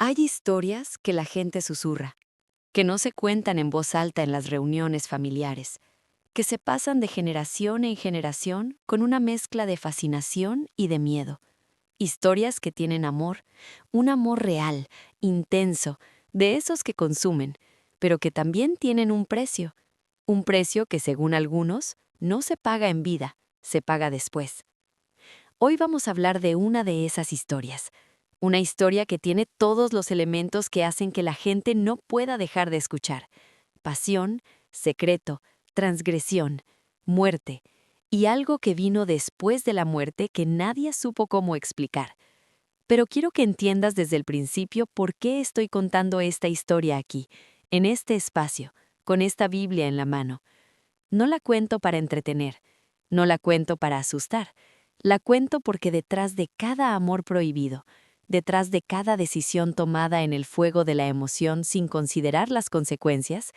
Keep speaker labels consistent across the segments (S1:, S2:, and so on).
S1: Hay historias que la gente susurra, que no se cuentan en voz alta en las reuniones familiares, que se pasan de generación en generación con una mezcla de fascinación y de miedo. Historias que tienen amor, un amor real, intenso, de esos que consumen, pero que también tienen un precio que según algunos no se paga en vida, se paga después. Hoy vamos a hablar de una de esas historias. Una historia que tiene todos los elementos que hacen que la gente no pueda dejar de escuchar. Pasión, secreto, transgresión, muerte y algo que vino después de la muerte que nadie supo cómo explicar. Pero quiero que entiendas desde el principio por qué estoy contando esta historia aquí, en este espacio, con esta Biblia en la mano. No la cuento para entretener, no la cuento para asustar, la cuento porque detrás de cada amor prohibido, detrás de cada decisión tomada en el fuego de la emoción sin considerar las consecuencias,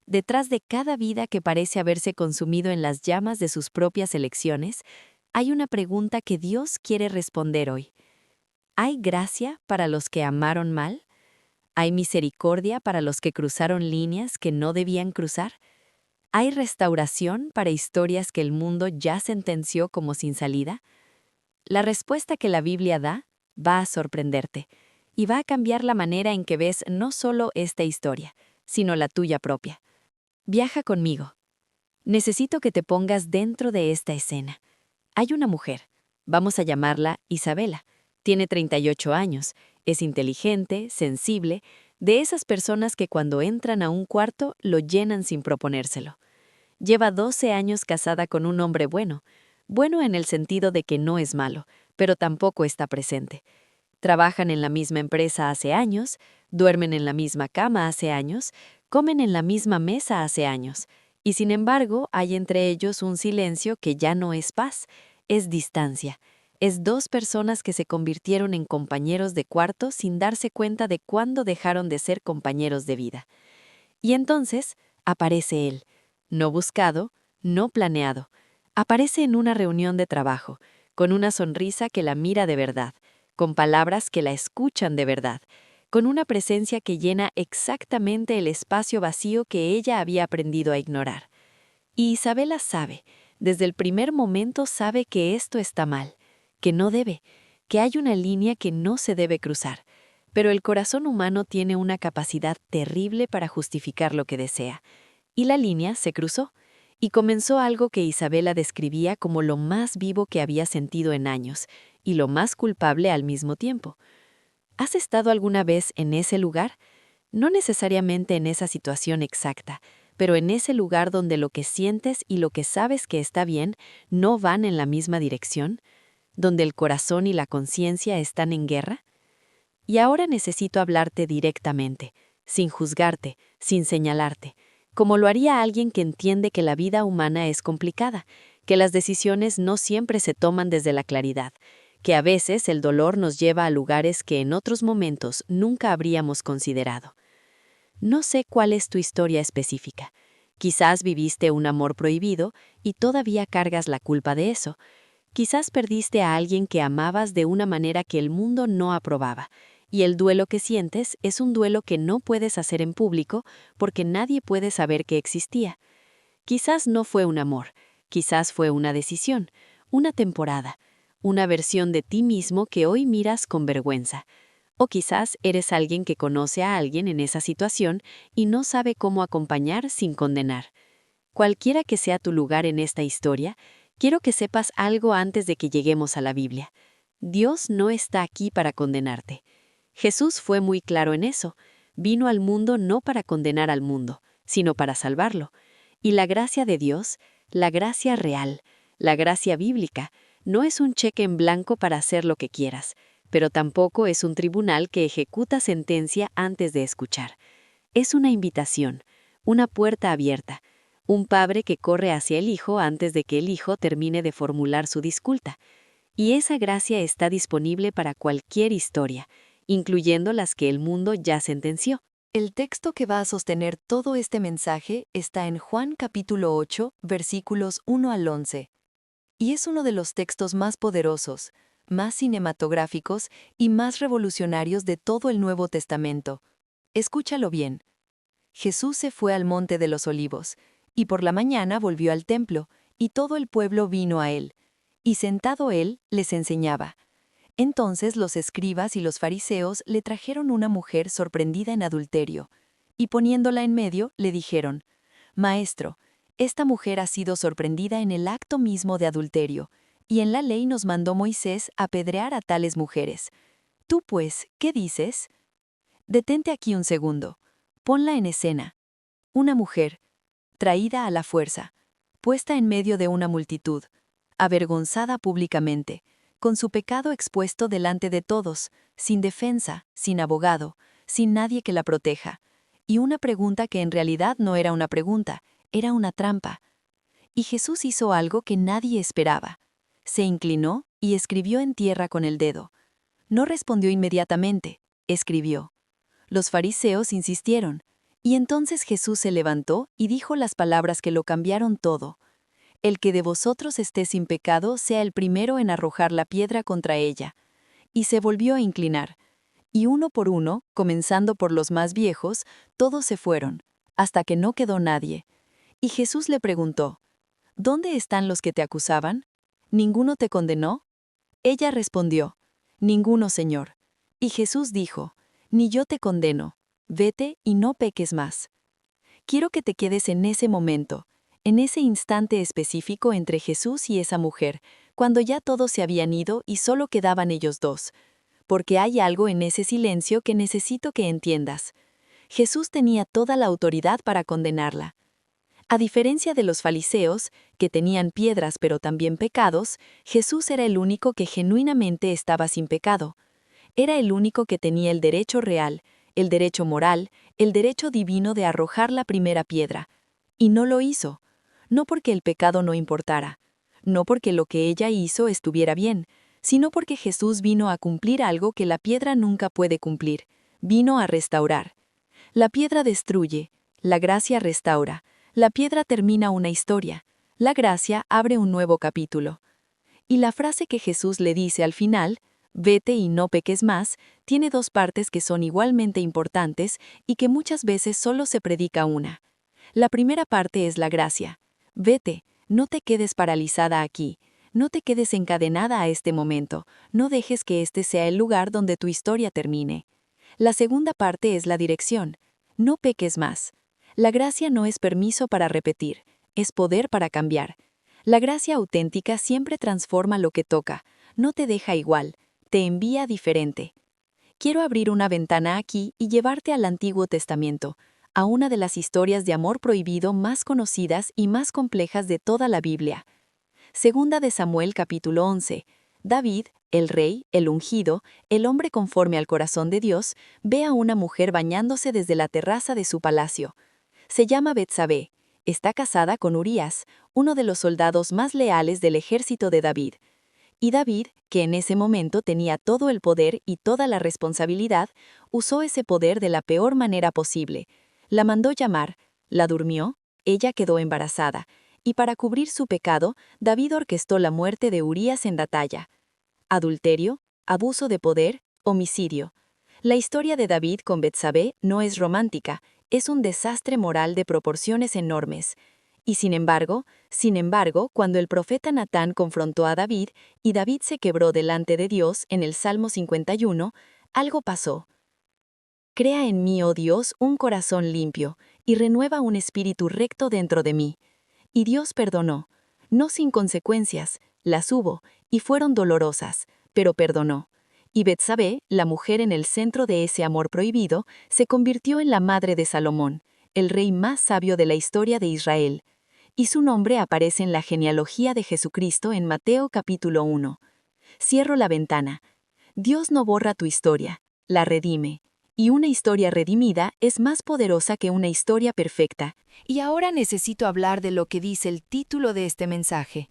S1: detrás de cada vida que parece haberse consumido en las llamas de sus propias elecciones, hay una pregunta que Dios quiere responder hoy. ¿Hay gracia para los que amaron mal? ¿Hay misericordia para los que cruzaron líneas que no debían cruzar? ¿Hay restauración para historias que el mundo ya sentenció como sin salida? La respuesta que la Biblia da va a sorprenderte y va a cambiar la manera en que ves no solo esta historia, sino la tuya propia. Viaja conmigo. Necesito que te pongas dentro de esta escena. Hay una mujer, vamos a llamarla Isabela. Tiene 38 años, es inteligente, sensible, de esas personas que cuando entran a un cuarto lo llenan sin proponérselo. Lleva 12 años casada con un hombre bueno, bueno en el sentido de que no es malo, pero tampoco está presente. Trabajan en la misma empresa hace años, duermen en la misma cama hace años, comen en la misma mesa hace años, y sin embargo hay entre ellos un silencio que ya no es paz, es distancia. Es dos personas que se convirtieron en compañeros de cuarto sin darse cuenta de cuándo dejaron de ser compañeros de vida. Y entonces aparece él, no buscado, no planeado. Aparece en una reunión de trabajo, con una sonrisa que la mira de verdad, con palabras que la escuchan de verdad, con una presencia que llena exactamente el espacio vacío que ella había aprendido a ignorar. Y Isabela sabe, desde el primer momento sabe que esto está mal, que no debe, que hay una línea que no se debe cruzar. Pero el corazón humano tiene una capacidad terrible para justificar lo que desea. Y la línea se cruzó, y comenzó algo que Isabela describía como lo más vivo que había sentido en años, y lo más culpable al mismo tiempo. ¿Has estado alguna vez en ese lugar? No necesariamente en esa situación exacta, pero en ese lugar donde lo que sientes y lo que sabes que está bien no van en la misma dirección, donde el corazón y la conciencia están en guerra. Y ahora necesito hablarte directamente, sin juzgarte, sin señalarte, como lo haría alguien que entiende que la vida humana es complicada, que las decisiones no siempre se toman desde la claridad, que a veces el dolor nos lleva a lugares que en otros momentos nunca habríamos considerado. No sé cuál es tu historia específica. Quizás viviste un amor prohibido y todavía cargas la culpa de eso. Quizás perdiste a alguien que amabas de una manera que el mundo no aprobaba, y el duelo que sientes es un duelo que no puedes hacer en público porque nadie puede saber que existía. Quizás no fue un amor, quizás fue una decisión, una temporada, una versión de ti mismo que hoy miras con vergüenza. O quizás eres alguien que conoce a alguien en esa situación y no sabe cómo acompañar sin condenar. Cualquiera que sea tu lugar en esta historia, quiero que sepas algo antes de que lleguemos a la Biblia. Dios no está aquí para condenarte. Jesús fue muy claro en eso. Vino al mundo no para condenar al mundo, sino para salvarlo. Y la gracia de Dios, la gracia real, la gracia bíblica, no es un cheque en blanco para hacer lo que quieras, pero tampoco es un tribunal que ejecuta sentencia antes de escuchar. Es una invitación, una puerta abierta, un padre que corre hacia el hijo antes de que el hijo termine de formular su disculpa. Y esa gracia está disponible para cualquier historia, incluyendo las que el mundo ya sentenció. El texto que va a sostener todo este mensaje está en Juan capítulo 8, versículos 1 al 11. Y es uno de los textos más poderosos, más cinematográficos y más revolucionarios de todo el Nuevo Testamento. Escúchalo bien. Jesús se fue al Monte de los Olivos, y por la mañana volvió al templo, y todo el pueblo vino a él. Y sentado él, les enseñaba. Entonces los escribas y los fariseos le trajeron una mujer sorprendida en adulterio, y poniéndola en medio, le dijeron: Maestro, esta mujer ha sido sorprendida en el acto mismo de adulterio, y en la ley nos mandó Moisés apedrear a tales mujeres. Tú, pues, ¿qué dices? Detente aquí un segundo. Ponla en escena. Una mujer, traída a la fuerza, puesta en medio de una multitud, avergonzada públicamente, con su pecado expuesto delante de todos, sin defensa, sin abogado, sin nadie que la proteja, y una pregunta que en realidad no era una pregunta, era una trampa. Y Jesús hizo algo que nadie esperaba. Se inclinó y escribió en tierra con el dedo. No respondió inmediatamente, escribió. Los fariseos insistieron, y entonces Jesús se levantó y dijo las palabras que lo cambiaron todo. El que de vosotros esté sin pecado sea el primero en arrojar la piedra contra ella. Y se volvió a inclinar. Y uno por uno, comenzando por los más viejos, todos se fueron, hasta que no quedó nadie. Y Jesús le preguntó: ¿Dónde están los que te acusaban? ¿Ninguno te condenó? Ella respondió: Ninguno, Señor. Y Jesús dijo: Ni yo te condeno. Vete y no peques más. Quiero que te quedes en ese momento, en ese instante específico entre Jesús y esa mujer, cuando ya todos se habían ido y solo quedaban ellos dos. Porque hay algo en ese silencio que necesito que entiendas. Jesús tenía toda la autoridad para condenarla. A diferencia de los fariseos, que tenían piedras pero también pecados, Jesús era el único que genuinamente estaba sin pecado. Era el único que tenía el derecho real, el derecho moral, el derecho divino de arrojar la primera piedra. Y no lo hizo. No porque el pecado no importara, no porque lo que ella hizo estuviera bien, sino porque Jesús vino a cumplir algo que la piedra nunca puede cumplir. Vino a restaurar. La piedra destruye, la gracia restaura. La piedra termina una historia, la gracia abre un nuevo capítulo. Y la frase que Jesús le dice al final, vete y no peques más, tiene dos partes que son igualmente importantes y que muchas veces solo se predica una. La primera parte es la gracia. Vete, no te quedes paralizada aquí, no te quedes encadenada a este momento, no dejes que este sea el lugar donde tu historia termine. La segunda parte es la dirección. No peques más. La gracia no es permiso para repetir, es poder para cambiar. La gracia auténtica siempre transforma lo que toca, no te deja igual, te envía diferente. Quiero abrir una ventana aquí y llevarte al Antiguo Testamento, a una de las historias de amor prohibido más conocidas y más complejas de toda la Biblia. Segunda de Samuel capítulo 11. David, el rey, el ungido, el hombre conforme al corazón de Dios, ve a una mujer bañándose desde la terraza de su palacio. Se llama Betsabé. Está casada con Urías, uno de los soldados más leales del ejército de David. Y David, que en ese momento tenía todo el poder y toda la responsabilidad, usó ese poder de la peor manera posible. La mandó llamar, la durmió, ella quedó embarazada, y para cubrir su pecado, David orquestó la muerte de Urías en batalla. Adulterio, abuso de poder, homicidio. La historia de David con Betsabé no es romántica, es un desastre moral de proporciones enormes. Y sin embargo, cuando el profeta Natán confrontó a David y David se quebró delante de Dios en el Salmo 51, algo pasó. Crea en mí, oh Dios, un corazón limpio, y renueva un espíritu recto dentro de mí. Y Dios perdonó, no sin consecuencias, las hubo, y fueron dolorosas, pero perdonó. Y Betsabé, la mujer en el centro de ese amor prohibido, se convirtió en la madre de Salomón, el rey más sabio de la historia de Israel. Y su nombre aparece en la genealogía de Jesucristo en Mateo capítulo 1. Cierro la ventana. Dios no borra tu historia, la redime. Y una historia redimida es más poderosa que una historia perfecta.
S2: Y ahora necesito hablar de lo que dice el título de este mensaje.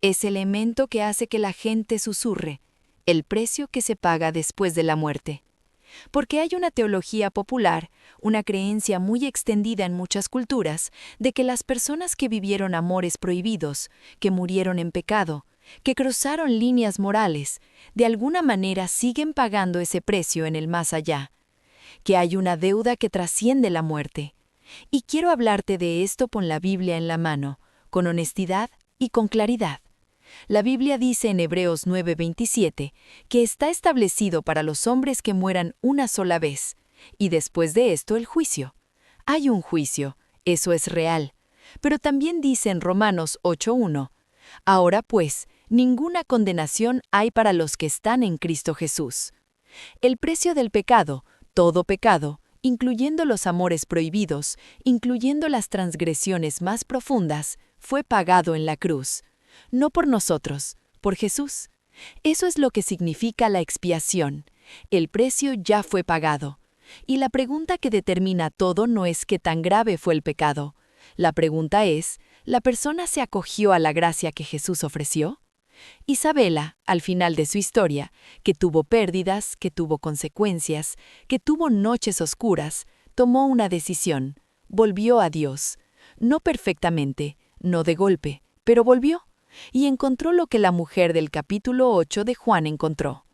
S2: Ese elemento que hace que la gente susurre, el precio que se paga después de la muerte. Porque hay una teología popular, una creencia muy extendida en muchas culturas, de que las personas que vivieron amores prohibidos, que murieron en pecado, que cruzaron líneas morales, de alguna manera siguen pagando ese precio en el más allá, que hay una deuda que trasciende la muerte. Y quiero hablarte de esto con la Biblia en la mano, con honestidad y con claridad. La Biblia dice en Hebreos 9:27 que está establecido para los hombres que mueran una sola vez, y después de esto el juicio. Hay un juicio, eso es real. Pero también dice en Romanos 8:1, ahora pues, ninguna condenación hay para los que están en Cristo Jesús. El precio del pecado, todo pecado, incluyendo los amores prohibidos, incluyendo las transgresiones más profundas, fue pagado en la cruz. No por nosotros, por Jesús. Eso es lo que significa la expiación. El precio ya fue pagado. Y la pregunta que determina todo no es qué tan grave fue el pecado. La pregunta es, ¿la persona se acogió a la gracia que Jesús ofreció? Isabela, al final de su historia, que tuvo pérdidas, que tuvo consecuencias, que tuvo noches oscuras, tomó una decisión. Volvió a Dios. No perfectamente, no de golpe, pero volvió. Y encontró lo que la mujer del capítulo 8 de Juan encontró.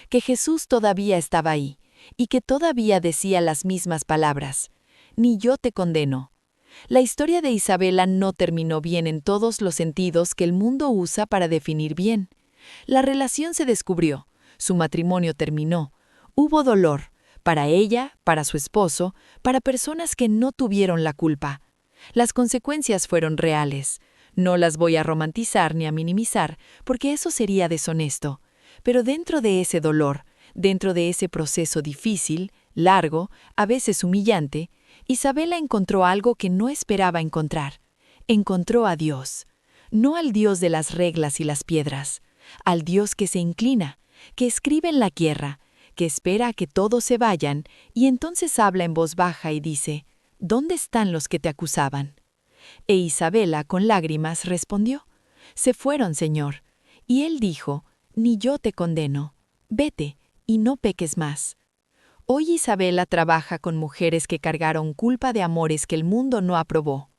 S2: Que Jesús todavía estaba ahí, y que todavía decía las mismas palabras. Ni yo te condeno. La historia de Isabela no terminó bien en todos los sentidos que el mundo usa para definir bien. La relación se descubrió, su matrimonio terminó, hubo dolor, para ella, para su esposo, para personas que no tuvieron la culpa. Las consecuencias fueron reales. No las voy a romantizar ni a minimizar, porque eso sería deshonesto. Pero dentro de ese dolor, dentro de ese proceso difícil, largo, a veces humillante, Isabela encontró algo que no esperaba encontrar. Encontró a Dios. No al Dios de las reglas y las piedras, al Dios que se inclina, que escribe en la tierra, que espera a que todos se vayan y entonces habla en voz baja y dice, ¿dónde están los que te acusaban? E Isabela, con lágrimas, respondió, se fueron, Señor. Y él dijo, ni yo te condeno. Vete, y no peques más. Hoy Isabela trabaja con mujeres que cargaron culpa de amores que el mundo no aprobó.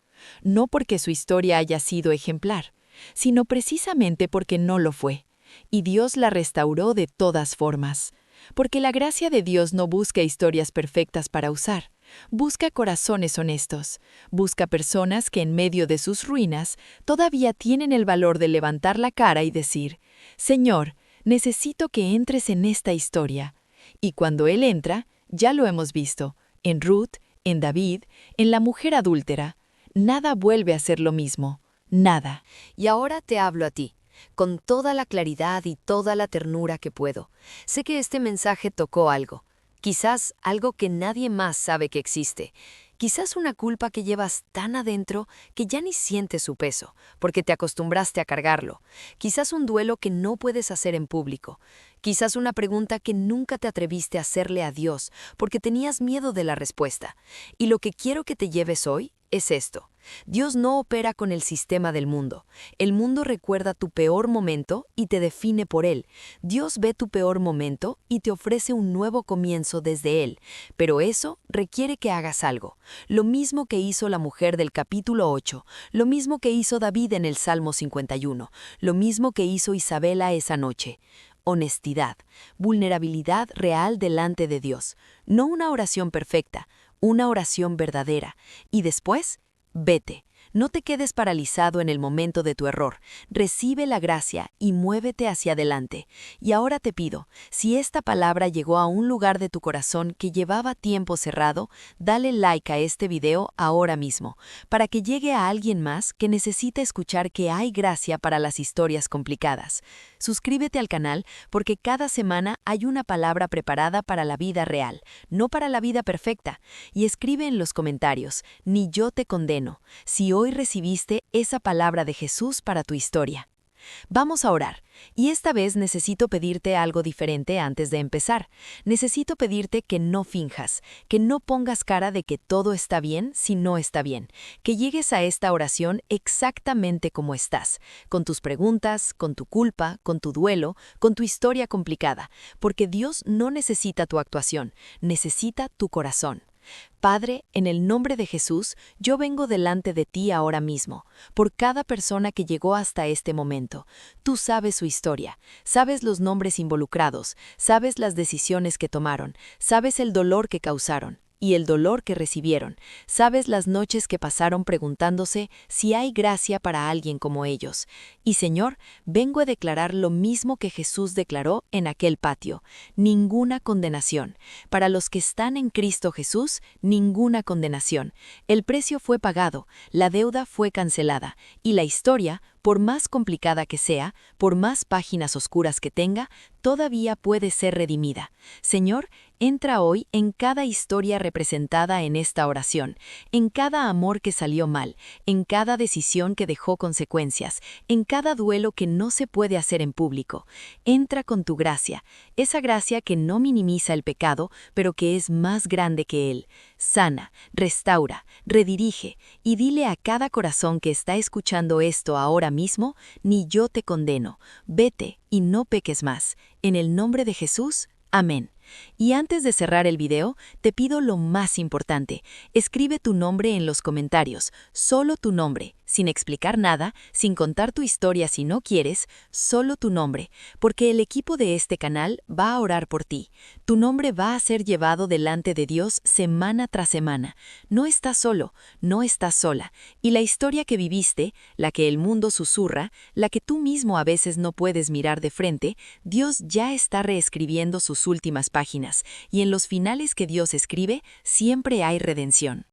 S2: No porque su historia haya sido ejemplar, sino precisamente porque no lo fue. Y Dios la restauró de todas formas. Porque la gracia de Dios no busca historias perfectas para usar. Busca corazones honestos, busca personas que en medio de sus ruinas todavía tienen el valor de levantar la cara y decir, Señor, necesito que entres en esta historia. Y cuando Él entra, ya lo hemos visto, en Ruth, en David, en la mujer adúltera, nada vuelve a ser lo mismo, nada.
S1: Y ahora te hablo a ti, con toda la claridad y toda la ternura que puedo. Sé que este mensaje tocó algo. Quizás algo que nadie más sabe que existe. Quizás una culpa que llevas tan adentro que ya ni sientes su peso, porque te acostumbraste a cargarlo. Quizás un duelo que no puedes hacer en público. Quizás una pregunta que nunca te atreviste a hacerle a Dios, porque tenías miedo de la respuesta. Y lo que quiero que te lleves hoy es esto. Dios no opera con el sistema del mundo. El mundo recuerda tu peor momento y te define por él. Dios ve tu peor momento y te ofrece un nuevo comienzo desde él. Pero eso requiere que hagas algo. Lo mismo que hizo la mujer del capítulo 8, lo mismo que hizo David en el Salmo 51, lo mismo que hizo Isabela esa noche. Honestidad, vulnerabilidad real delante de Dios. No una oración perfecta, una oración verdadera. Y después, vete. No te quedes paralizado en el momento de tu error. Recibe la gracia y muévete hacia adelante. Y ahora te pido, si esta palabra llegó a un lugar de tu corazón que llevaba tiempo cerrado, dale like a este video ahora mismo, para que llegue a alguien más que necesita escuchar que hay gracia para las historias complicadas. Suscríbete al canal porque cada semana hay una palabra preparada para la vida real, no para la vida perfecta. Y escribe en los comentarios, ni yo te condeno, si hoy recibiste esa palabra de Jesús para tu historia. Vamos a orar, y esta vez necesito pedirte algo diferente antes de empezar. Necesito pedirte que no finjas, que no pongas cara de que todo está bien si no está bien, que llegues a esta oración exactamente como estás, con tus preguntas, con tu culpa, con tu duelo, con tu historia complicada, porque Dios no necesita tu actuación, necesita tu corazón.
S2: Padre, en el nombre de Jesús, yo vengo delante de ti ahora mismo, por cada persona que llegó hasta este momento. Tú sabes su historia, sabes los nombres involucrados, sabes las decisiones que tomaron, sabes el dolor que causaron y el dolor que recibieron. Sabes las noches que pasaron preguntándose si hay gracia para alguien como ellos. Y Señor, vengo a declarar lo mismo que Jesús declaró en aquel patio: ninguna condenación. Para los que están en Cristo Jesús, ninguna condenación. El precio fue pagado, la deuda fue cancelada, y la historia, por más complicada que sea, por más páginas oscuras que tenga, todavía puede ser redimida. Señor, entra hoy en cada historia representada en esta oración, en cada amor que salió mal, en cada decisión que dejó consecuencias, en cada duelo que no se puede hacer en público. Entra con tu gracia, esa gracia que no minimiza el pecado, pero que es más grande que él. Sana, restaura, redirige, y dile a cada corazón que está escuchando esto ahora mismo: ni yo te condeno, vete y no peques más. En el nombre de Jesús, amén. Y antes de cerrar el video, te pido lo más importante: escribe tu nombre en los comentarios, solo tu nombre, sin explicar nada, sin contar tu historia si no quieres, solo tu nombre, porque el equipo de este canal va a orar por ti. Tu nombre va a ser llevado delante de Dios semana tras semana. No estás solo, no estás sola, y la historia que viviste, la que el mundo susurra, la que tú mismo a veces no puedes mirar de frente, Dios ya está reescribiendo sus últimas páginas, y en los finales que Dios escribe siempre hay redención.